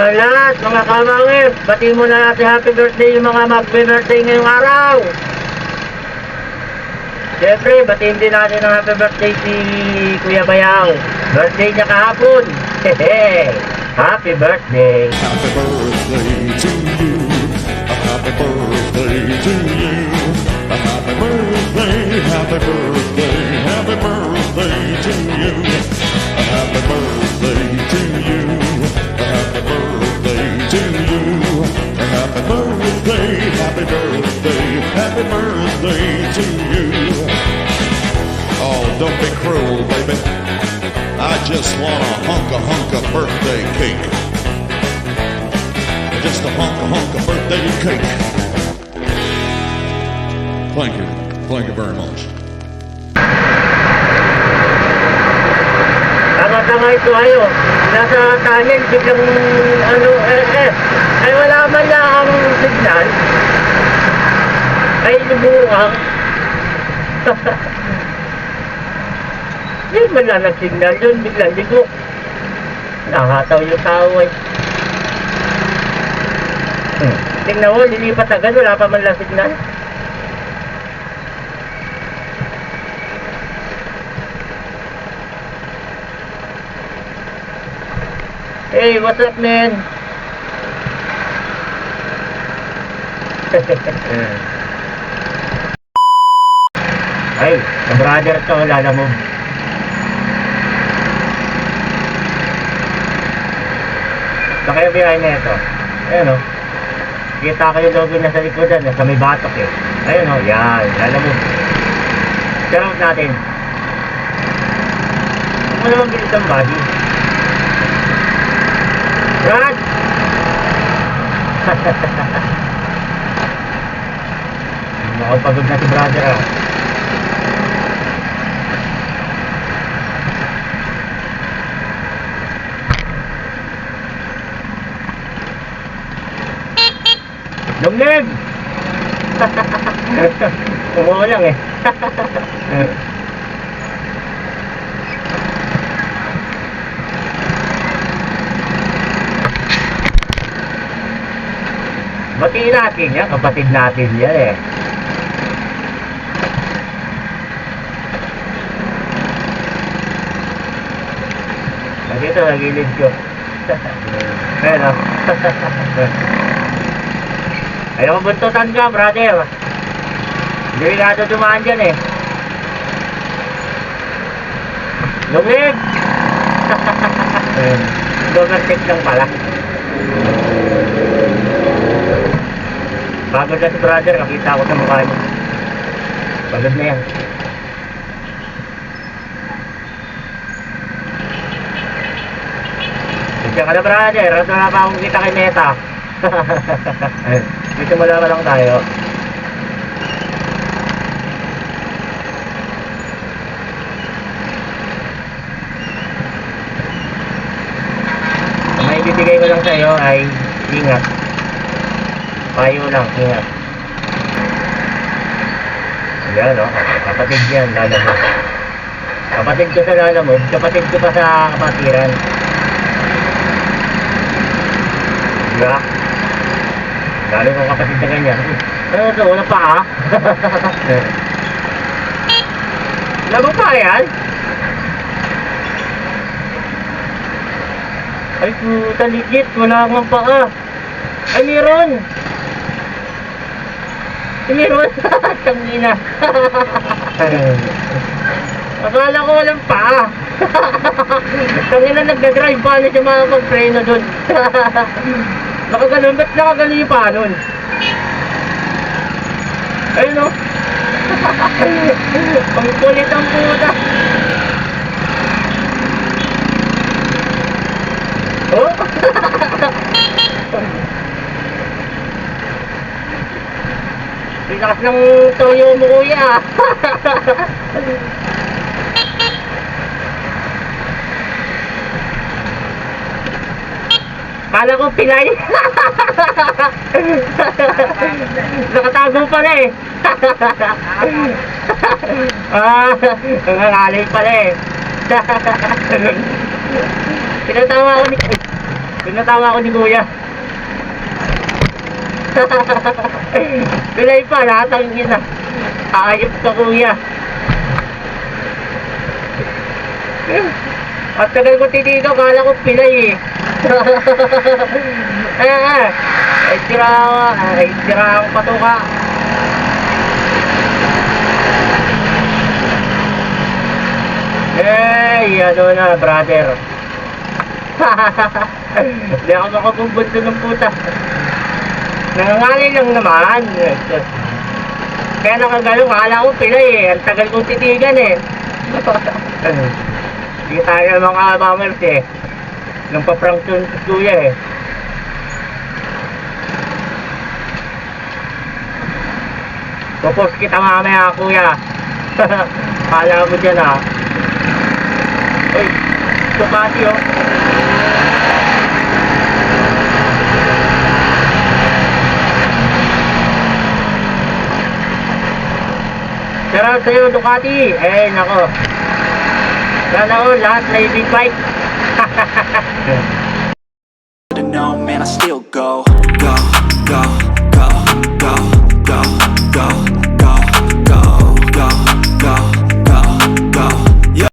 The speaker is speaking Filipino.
Lahat, mga kamangit, bati mo na natin happy birthday yung mga mag-birthday ngayong araw. Siyempre, batiin din natin ang happy birthday si Kuya Bayaw. Birthday niya kahapon. Hehe. Happy birthday. Happy birthday to you. A happy birthday to you. A happy birthday, happy birthday, happy birthday to you. A happy birthday to you. A happy birthday to you. A happy birthday, happy birthday, happy birthday to you. Oh, don't be cruel, baby. I just want a hunk of birthday cake. Just a hunk of birthday cake. Thank you very much. Tama-tama ito ayo. Nasa tunnel, biglang ay wala man lang ang signal. Ay lubungang. Hindi man lang nag-signal yun, biglang ligo. Nakataw yung tao ay. Tingnan mo, lilipat agad, wala pa man lang signal. Hey, what's up, man? Ay, sa brother to, lala mo. Sa kayo behind na ito. Ayan o. Kita kayo logo na sa likodan, nasa may batok eh. Ayan o, yan, lala mo. Share out natin. Ano naman bilis ang body? Brad! Nakapagod na si brother ah. Lumlig! Umuha lang eh. Batiin natin yan, kapatid natin yan eh. Dito, nagilid ko. Ayan o. Ayaw mo buntutan ka, brother. Hindi natin dumaan dyan eh. Lumig! Overtake lang pala. Pagod na si brother, nakita ko sa mukha niya. Pagod na yan. Diyan ka na brother, rato na pa akong kita kay Meta. Dito mula ka lang tayo. Ang may bibigay ko lang sa'yo ay ingat. Payo lang, ingat. Yan o, kapatid yan, lalamog. Kapatid ko sa lalamog, kapatid ko pa sa kapatiran. Diba? Lalo kong kapatid na ganyan. Ano ito? Wala pa ah? Lago pa yan? Ay puta legit, wala kang paa. Ay meron! Meron! Tangina! Akala ko walang paa. Tangina nagdadrive, paano siya makapag-preno dun? Nakaganon, ba't nakaganon yung paa nun? Ayun o. Ang kulit ang puta. Oh? Lakas ng toyo mo kuya. Kala ko pilay. Nakatago pala eh. Nangangalay pala eh. Pinatawa ako ni... Pinatawa ko ni Kuya. Pilay pa, latang ina. Ayop ka, Kuya. At tagal ko tinigaw, kala ko pilay eh. Ay, tira ako patuka. Ano na, brother. Hindi ako makabumbunto ng puta. Nangangalay lang naman. Kaya nakagano, kala ko pilay eh. Ang tagal kong titigan eh. Hindi tayo mga bombers eh. Nung paprank yun si Kuya eh. Popost kita mamaya, Kuya. Kala mo dyan ah. Uy, Ducati oh. Sarap sa'yo, Ducati. Eh, nako. Sana ko, lahat na big bike. No, man, I still go, go, go, go, go, go, go.